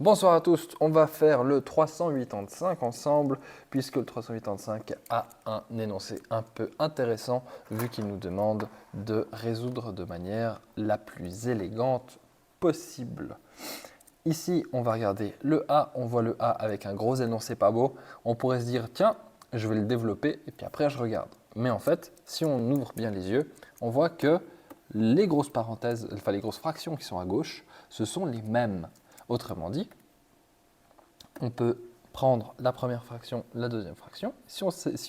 Bonsoir à tous, on va faire le 385 ensemble, puisque le 385 a un énoncé un peu intéressant, vu qu'il nous demande de résoudre de manière la plus élégante possible. Ici, on va regarder le A, on voit le A avec un gros énoncé pas beau, on pourrait se dire, tiens, je vais le développer, et puis après je regarde. Mais en fait, si on ouvre bien les yeux, on voit que les grosses parenthèses, enfin les grosses fractions qui sont à gauche, ce sont les mêmes. Autrement dit, on peut prendre la première fraction, la deuxième fraction. Si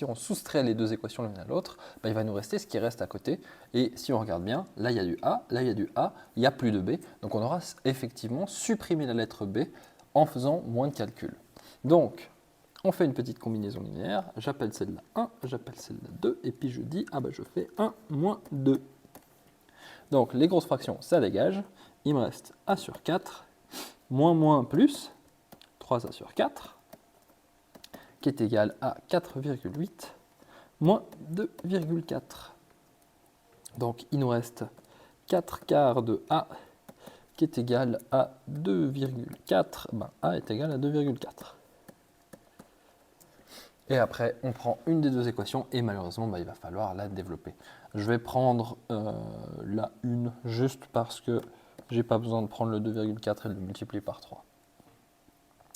on soustrait les deux équations l'une à l'autre, il va nous rester ce qui reste à côté. Et si on regarde bien, là il y a du A, là il y a du A, il n'y a plus de B. Donc on aura effectivement supprimé la lettre B en faisant moins de calculs. Donc, on fait une petite combinaison linéaire. J'appelle celle-là 1, j'appelle celle-là 2, et puis je dis, je fais 1 moins 2. Donc les grosses fractions, ça dégage. Il me reste A sur 4, moins plus, 3A sur 4, qui est égal à 4,8 moins 2,4. Donc il nous reste 4 quarts de A qui est égal à 2,4. A est égal à 2,4. Et après, on prend une des deux équations et malheureusement, il va falloir la développer. Je vais prendre la une juste parce que j'ai pas besoin de prendre le 2,4 et de le multiplier par 3.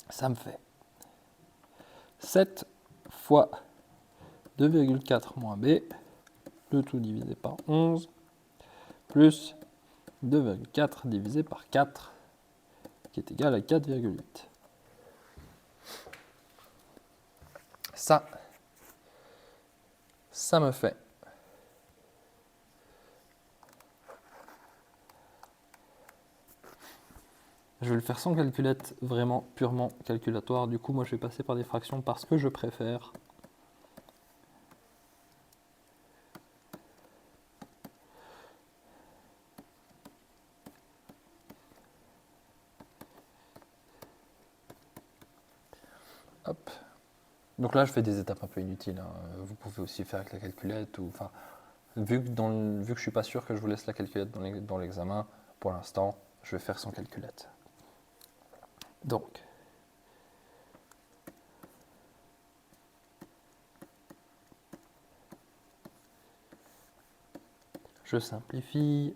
Ça me fait 7 fois 2,4 moins b, le tout divisé par 11, plus 2,4 divisé par 4, qui est égal à 4,8. Ça me fait je vais le faire sans calculette, vraiment purement calculatoire. Du coup, moi, je vais passer par des fractions parce que je préfère. Hop. Donc là, je fais des étapes un peu inutiles. Vous pouvez aussi faire avec la calculette. Vu que je ne suis pas sûr que je vous laisse la calculette dans l'examen, pour l'instant, je vais faire sans calculette. Donc, je simplifie.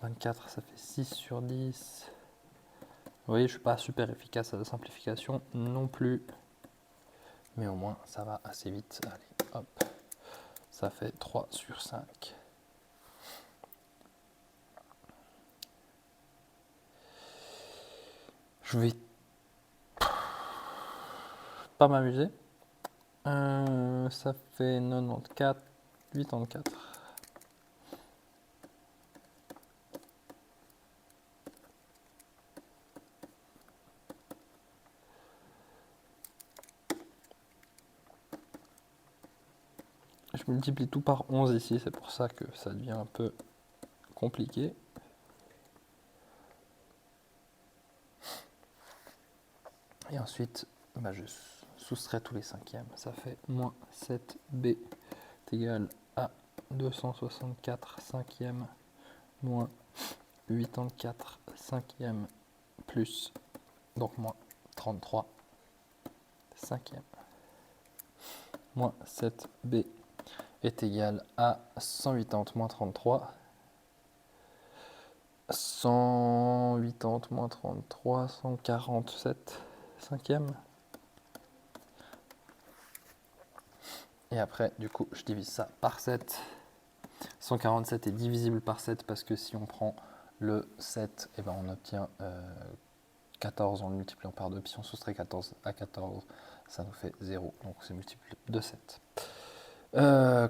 24, ça fait 6 sur 10. Vous voyez, je ne suis pas super efficace à la simplification non plus. Mais au moins, ça va assez vite. Allez, hop. Ça fait 3 sur 5. Je vais pas m'amuser. Ça fait 94, 84. Je multiplie tout par 11 ici, c'est pour ça que ça devient un peu compliqué. Et ensuite, je soustrais tous les cinquièmes. Ça fait moins 7b est égal à 264 cinquièmes moins 84 cinquièmes plus, donc moins 33 cinquièmes. Moins 7b est égal à 180 moins 33. 180 moins 33, 147 cinquièmes. Et après, du coup, je divise ça par 7. 147 est divisible par 7 parce que si on prend le 7, on obtient 14 en le multipliant par 2. Puis si on soustrait 14 à 14, ça nous fait 0. Donc c'est multiple de 7.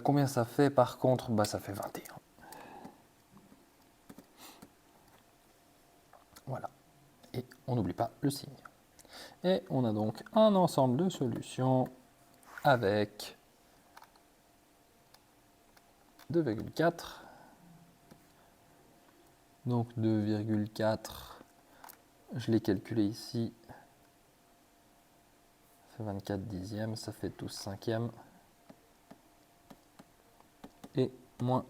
Combien ça fait par contre? Ça fait 21. Voilà. Et on n'oublie pas le signe. Et on a donc un ensemble de solutions avec 2,4. Donc 2,4, je l'ai calculé ici, ça fait 24 dixièmes, ça fait 12 cinquièmes. Et moins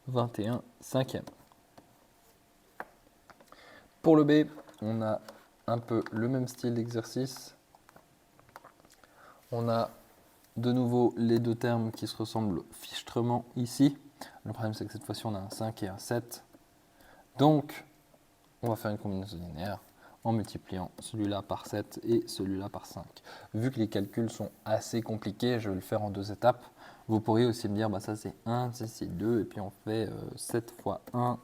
21 cinquièmes. Pour le B, on a un peu le même style d'exercice. On a de nouveau les deux termes qui se ressemblent fichtrement ici. Le problème, c'est que cette fois-ci, on a un 5 et un 7. Donc, on va faire une combinaison linéaire en multipliant celui-là par 7 et celui-là par 5. Vu que les calculs sont assez compliqués, je vais le faire en 2 étapes. Vous pourriez aussi me dire, bah ça c'est 1, ça c'est 2, et puis on fait 7 fois 1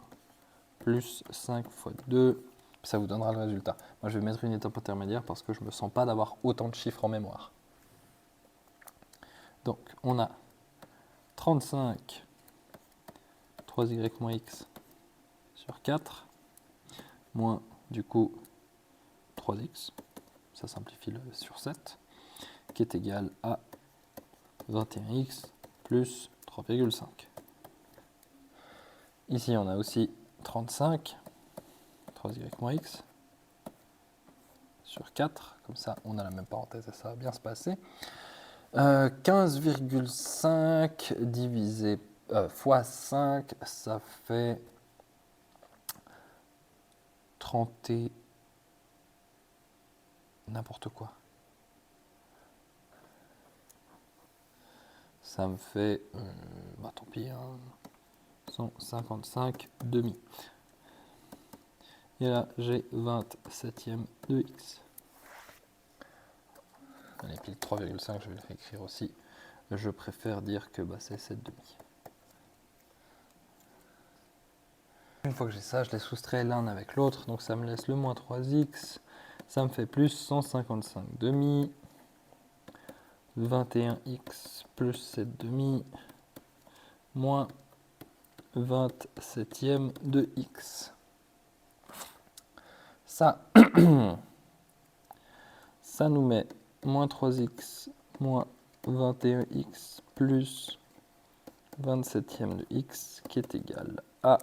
plus 5 fois 2, ça vous donnera le résultat. Moi je vais mettre une étape intermédiaire parce que je ne me sens pas d'avoir autant de chiffres en mémoire. Donc on a 35 3y moins x sur 4, moins du coup 3x, ça simplifie le sur 7, qui est égal à 21x plus 3,5. Ici, on a aussi 35, 3y moins x, sur 4, comme ça, on a la même parenthèse et ça va bien se passer. 15,5 divisé fois 5, ça fait 30 et n'importe quoi. Ça me fait, bah tant pis, hein, 155 demi. Et là, j'ai 27e de x. Et puis le 3,5, je vais le réécrire aussi. Je préfère dire que bah, c'est 7 demi. Une fois que j'ai ça, je les soustrais l'un avec l'autre. Donc ça me laisse le moins 3x. Ça me fait plus 155 demi. 21x plus 7 demi. Moins 27e de x. Ça, ça nous met moins 3x moins 21x plus 27e de x qui est égal à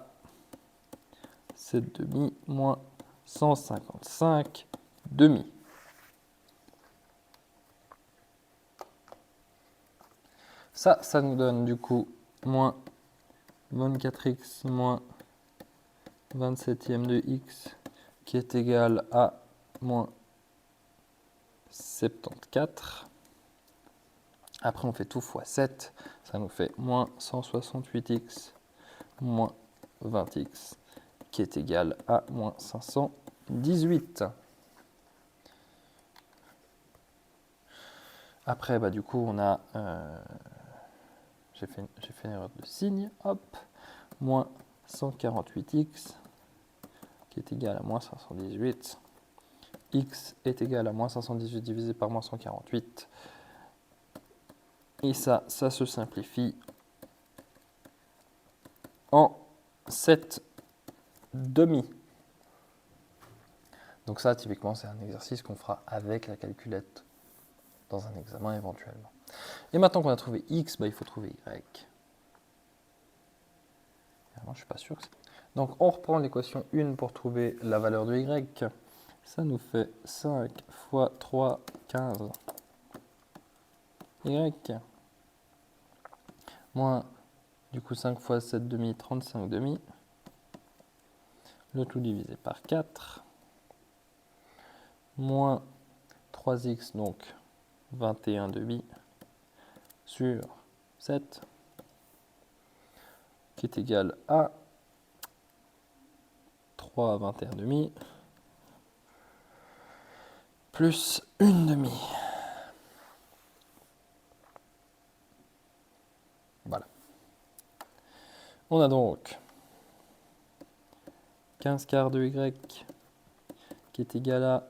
7 demi moins 155 demi. Ça nous donne du coup moins 24x moins 27e de x qui est égal à moins 74. Après on fait tout fois 7, ça nous fait moins 168x moins 20x qui est égal à moins 518. Après, bah, du coup, on a... j'ai fait une erreur de signe. Hop. Moins 148x qui est égal à moins 518. X est égal à moins 518 divisé par moins 148. Et ça se simplifie en 7 demi. Donc ça, typiquement, c'est un exercice qu'on fera avec la calculette dans un examen éventuellement. Et maintenant qu'on a trouvé x, bah, il faut trouver y. Alors, je ne suis pas sûr. Donc on reprend l'équation 1 pour trouver la valeur de y. Ça nous fait 5 fois 3, 15 y. Moins, du coup 5 fois 7 demi, 35 demi. Le tout divisé par 4. Moins 3x, donc 21 demi sur 7, qui est égal à 3 à 21 demi, plus 1 demi. Voilà. On a donc 15 quarts de y qui est égal à,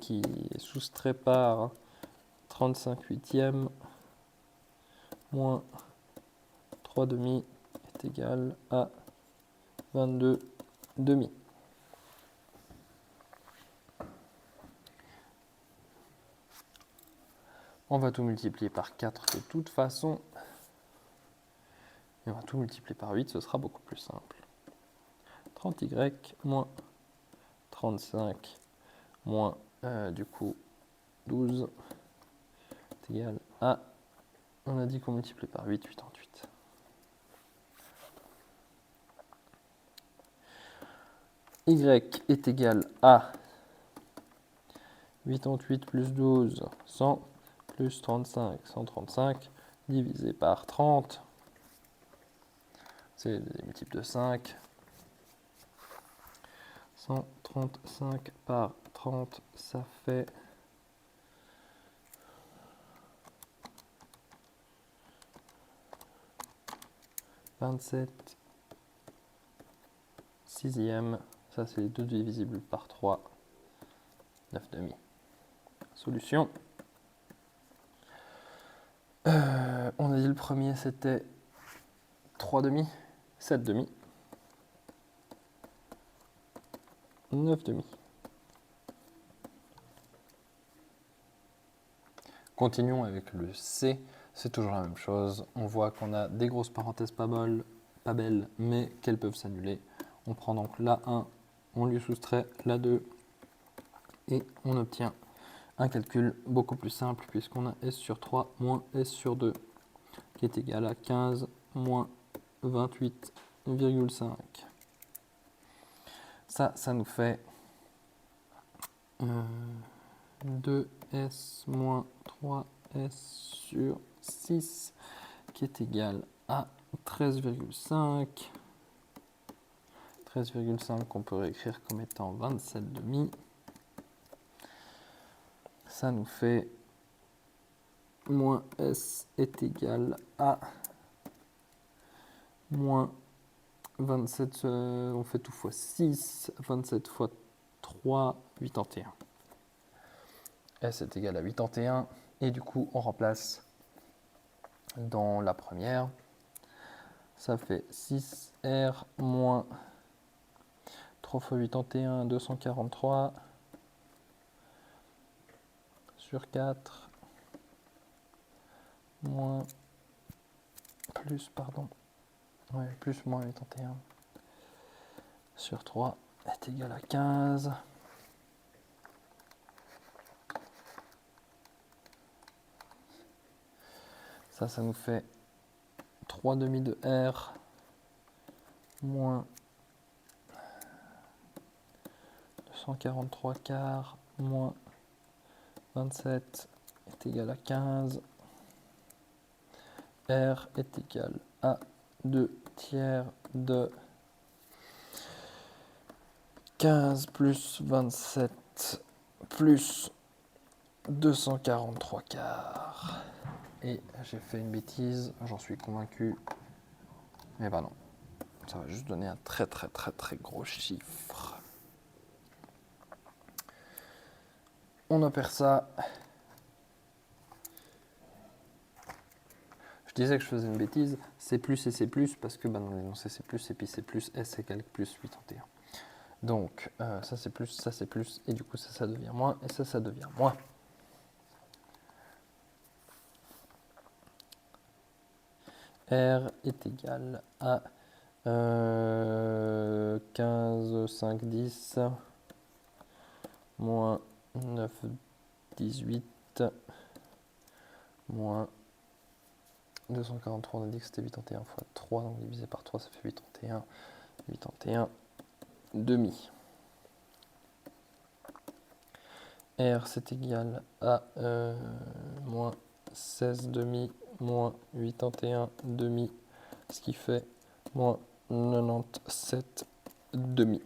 qui est soustrait par 35 huitièmes moins 3 demi est égal à 22 demi. On va tout multiplier par 4 de toute façon. Et on va tout multiplier par 8, ce sera beaucoup plus simple. 30y moins 35 moins du coup 12 est égal à, on a dit qu'on multiplie par 8, 88. Y est égal à 88 plus 12, 100, plus 35, 135, divisé par 30, c'est des multiples de 5. 135 par 30, ça fait 27 sixième. Ça, c'est 2 divisible par 3, 9 demi. Solution. On a dit le premier, c'était 3 demi, 7 demi, 9 demi. Continuons avec le C. C'est toujours la même chose. On voit qu'on a des grosses parenthèses pas belles, mais qu'elles peuvent s'annuler. On prend donc la 1, on lui soustrait la 2, et on obtient un calcul beaucoup plus simple, puisqu'on a S sur 3 moins S sur 2, qui est égal à 15 moins 28,5. Ça nous fait 2S moins 3S sur 6, qui est égal à 13,5. 13,5 qu'on peut réécrire comme étant 27 demi. Ça nous fait moins S est égal à moins 27, on fait tout fois 6, 27 fois 3, 81. S est égal à 81, et du coup on remplace dans la première. Ça fait 6R moins 3 fois 81, 243 sur 4 moins plus, pardon, ouais, plus moins 81 sur 3 est égal à 15. Ça nous fait 3 demi de R moins 243 quarts moins 27 est égal à 15. R est égal à 2 tiers de 15 plus 27 plus 243 quarts. Et j'ai fait une bêtise, j'en suis convaincu. Mais ben non, ça va juste donner un très gros chiffre. On opère ça. Je disais que je faisais une bêtise, C plus et C plus, parce que dans l'énoncé C plus et puis C plus, S égale plus 81. Donc ça c'est plus, et du coup ça devient moins, et ça devient moins. R est égal à 15, 5, 10, moins 9, 18, moins 243, on a dit que c'était 81 fois 3, donc divisé par 3, ça fait 81, 81 demi. R c'est égal à moins 16 demi, moins 81 demi, ce qui fait moins 97 demi.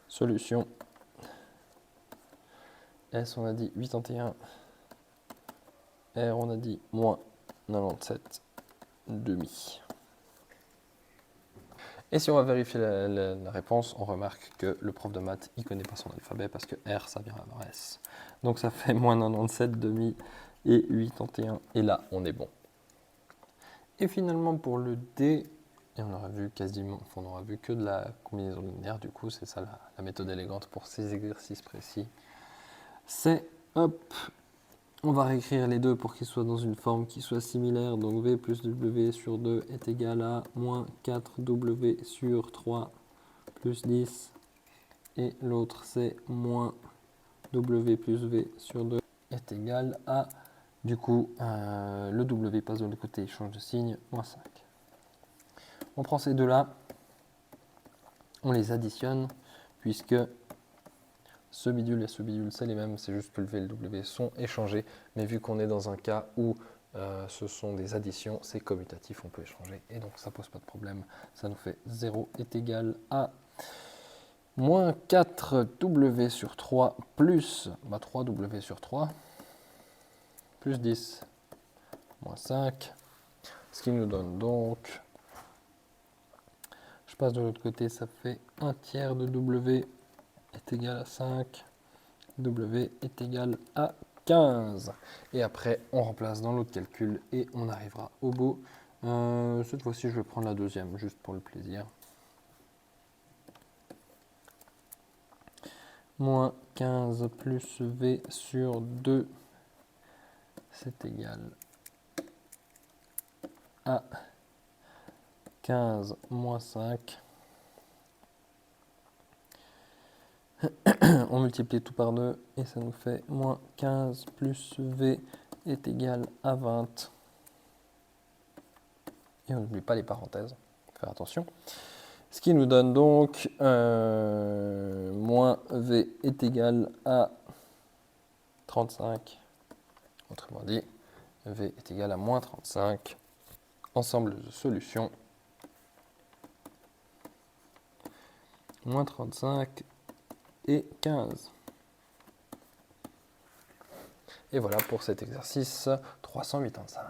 Solution. S on a dit 81, R on a dit moins 97 demi. Et si on va vérifier la réponse, on remarque que le prof de maths, il ne connaît pas son alphabet parce que R, ça vient avant S. Donc ça fait moins 97 demi et 81. Et là, on est bon. Et finalement, pour le D, et on aura vu quasiment, on n'aura vu que de la combinaison linéaire, du coup, c'est ça la méthode élégante pour ces exercices précis. C'est, hop, on va réécrire les deux pour qu'ils soient dans une forme qui soit similaire. Donc V plus W sur 2 est égal à moins 4W sur 3 plus 10. Et l'autre c'est moins W plus V sur 2 est égal à, du coup, le W passe de l'autre côté, il change de signe, moins 5. On prend ces deux-là, on les additionne, puisque Ce bidule et ce bidule, c'est les mêmes, c'est juste que le V et le W sont échangés. Mais vu qu'on est dans un cas où ce sont des additions, c'est commutatif, on peut échanger. Et donc ça pose pas de problème. Ça nous fait 0 est égal à moins 4W sur 3 plus 3W sur 3 plus 10 moins 5. Ce qui nous donne donc, je passe de l'autre côté, ça fait 1 tiers de W est égal à 5. W est égal à 15. Et après, on remplace dans l'autre calcul et on arrivera au bout. Cette fois-ci, je vais prendre la deuxième, juste pour le plaisir. Moins 15 plus V sur 2, c'est égal à 15 moins 5. On multiplie tout par 2 et ça nous fait moins 15 plus V est égal à 20. Et on n'oublie pas les parenthèses, faire attention. Ce qui nous donne donc moins V est égal à 35. Autrement dit, V est égal à moins 35. Ensemble de solutions. Moins 35 et 15. Et voilà pour cet exercice 385.